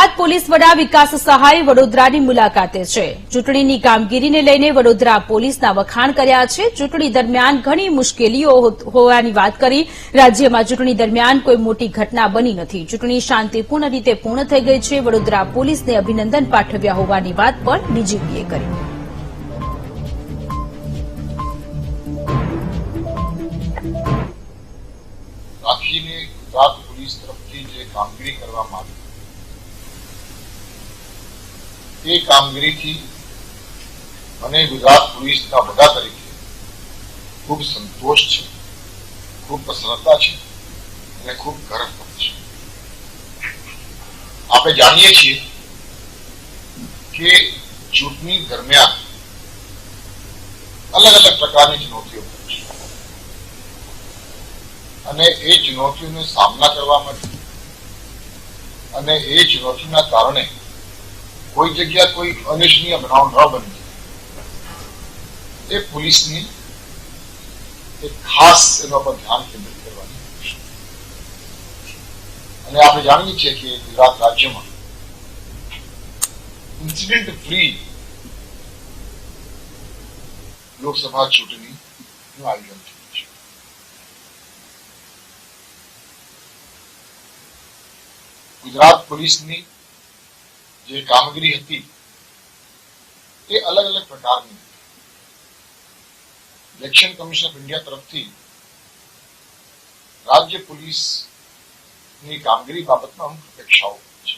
Gujarat police વડા વિકાસ સહાય વડોદરાની મુલાકાતે છે. ચૂંટણીની કામગીરીને લઈને વડોદરા પોલીસના વખાણ કર્યા છે. ચૂંટણી દરમિયાન ઘણી મુશ્કેલીઓ હોવાની વાત કરી. રાજ્યમાં ચૂંટણી દરમિયાન કોઈ મોટી ઘટના બની નથી. ચૂંટણી શાંતિપૂર્ણ રીતે પૂર્ણ થઈ ગઈ છે. વડોદરા પોલીસને અભિનંદન પાઠવ્યા હોવાની વાત પણ ડીજીપીએ કરી. રાખીને ગુજરાત પોલીસ તરફથી જે કામગીરી કરવામાં આવી તે કામગીરીથી મને ગુજરાત પોલીસના વડા તરીકે ખૂબ સંતોષ છે, ખૂબ પ્રસન્નતા છે અને ખૂબ ગર્વ પણ છે. આપણે જાણીએ છીએ કે ચૂંટણી દરમિયાન અલગ અલગ પ્રકારની ચુનૌતીઓ હોય છે અને એ ચુનૌતીઓનો સામના કરવા માટે અને એ ચુનૌતીના કારણે કોઈ જગ્યા કોઈ અનિચ્છનીય બનાવ ન બને એ પોલીસની એક ખાસ એના પર ધ્યાન કેન્દ્રિત કરવાની છે. અને આપણે જાણીએ છીએ કે ગુજરાત રાજ્યમાં ઇન્સિડન્ટ ફ્રી લોકસભા ચૂંટણીનું આયોજન થયું છે. ગુજરાત પોલીસની જે કામગીરી હતી તે અલગ અલગ પ્રકારની ઇલેક્શન કમિશન ઓફ ઇન્ડિયા તરફથી રાજ્ય પોલીસની કામગીરી બાબતમાં અમુક અપેક્ષાઓ છે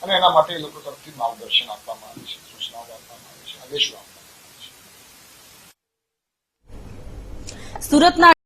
અને એના માટે એ લોકો તરફથી માર્ગદર્શન આપવામાં આવે છે, સૂચનાઓ આપવામાં આવે છે, આદેશો આપવામાં આવે છે. સુરતના